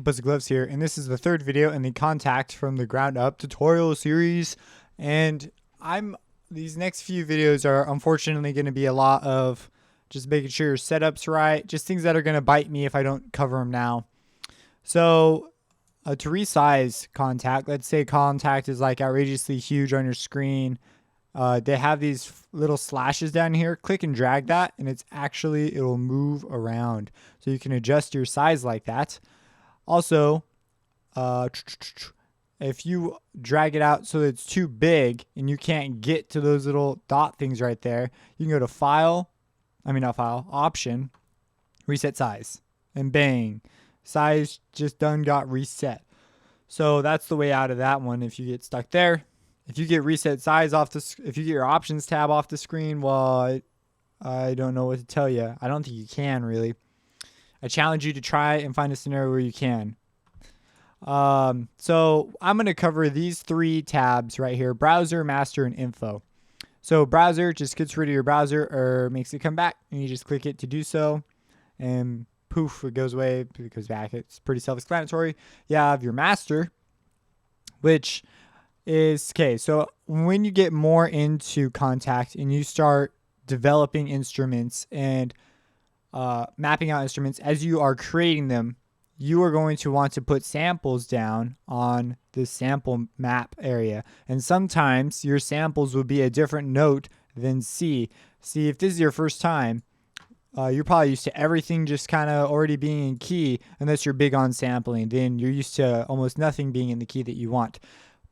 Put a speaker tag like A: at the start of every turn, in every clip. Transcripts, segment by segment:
A: Octopus Gloves here, and this is the third video in the Kontakt from the ground up tutorial series. And these next few videos are unfortunately going to be a lot of just making sure your setup's right, just things that are going to bite me if I don't cover them now. So to resize Kontakt, let's say Kontakt is like outrageously huge on your screen. They have these little slashes down here. Click and drag that, and it'll move around. So you can adjust your size like that. Also, if you drag it out so it's too big and you can't get to those little dot things right there, you can go to Option, Reset Size, and bang, size just got reset. So that's the way out of that one if you get stuck there. If you get reset size if you get your options tab off the screen, well, I don't know what to tell you. I don't think you can really. I challenge you to try and find a scenario where you can. So I'm going to cover these three tabs right here: browser, master, and info. So browser just gets rid of your browser or makes it come back, and you just click it to do so, and poof, it goes away, it goes back. It's pretty self-explanatory. You have your master, which is okay. So when you get more into Kontakt and you start developing instruments and mapping out instruments as you are creating them, you are going to want to put samples down on the sample map area. And sometimes your samples will be a different note than C. See, if this is your first time, you're probably used to everything just kind of already being in key, unless you're big on sampling. Then you're used to almost nothing being in the key that you want.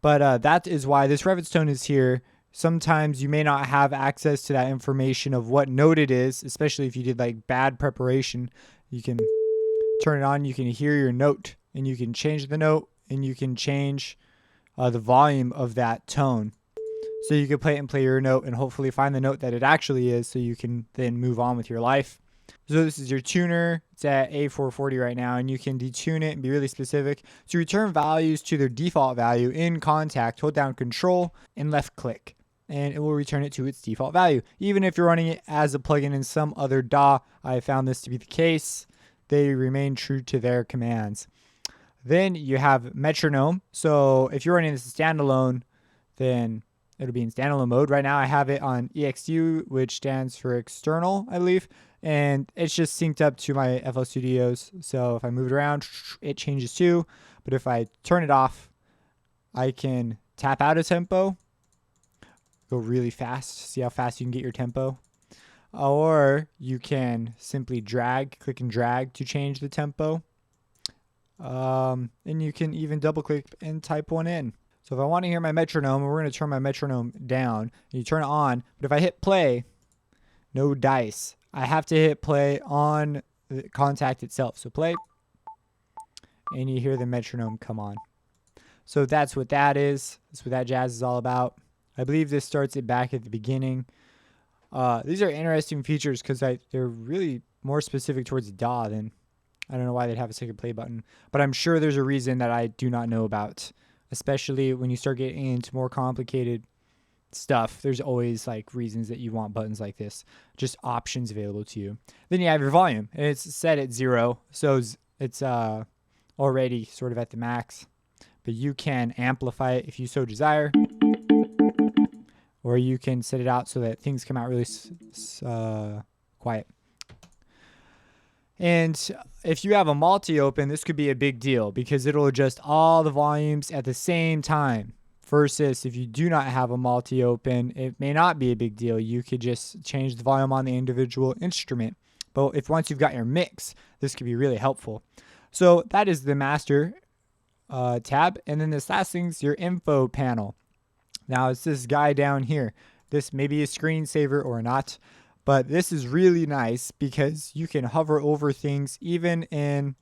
A: But that is why this reference tone is here. Sometimes you may not have access to that information of what note it is, especially if you did like bad preparation. You can turn it on, you can hear your note, and you can change the note, and you can change the volume of that tone. So you can play it and play your note and hopefully find the note that it actually is, so you can then move on with your life. So this is your tuner. It's at A440 right now, and you can detune it and be really specific. To return values to their default value in Kontakt, hold down Control and left click, and it will return it to its default value. Even if you're running it as a plugin in some other DAW, I found this to be the case. They remain true to their commands. Then you have metronome. So if you're running this standalone, then it'll be in standalone mode. Right now I have it on EXU, which stands for external, I believe. And it's just synced up to my FL Studios. So if I move it around, it changes too. But if I turn it off, I can tap out a tempo, go really fast, see how fast you can get your tempo. Or you can simply click and drag to change the tempo. And you can even double click and type one in. So if I want to hear my metronome, we're going to turn my metronome down. You turn it on, but if I hit play, no dice. I have to hit play on the Kontakt itself. So play, and you hear the metronome come on. So that's what that is. That's what that jazz is all about. I believe this starts it back at the beginning. These are interesting features because they're really more specific towards DAW than, I don't know why they'd have a second play button, but I'm sure there's a reason that I do not know about, especially when you start getting into more complicated stuff. There's always like reasons that you want buttons like this, just options available to you. Then you have your volume, and it's set at 0, so it's already sort of at the max, but you can amplify it if you so desire, or you can set it out so that things come out really quiet. And if you have a multi open, this could be a big deal because it'll adjust all the volumes at the same time. Versus if you do not have a multi open, it may not be a big deal. You could just change the volume on the individual instrument. But once you've got your mix, this could be really helpful. So that is the master tab. And then this last thing is your info panel. Now it's this guy down here. This may be a screensaver or not, but this is really nice because you can hover over things even in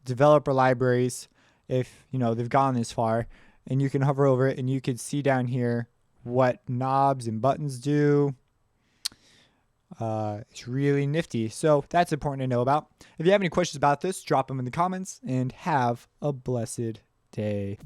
A: developer libraries if they've gone this far. And you can hover over it and you can see down here what knobs and buttons do. It's really nifty. So that's important to know about. If you have any questions about this, drop them in the comments, and have a blessed day.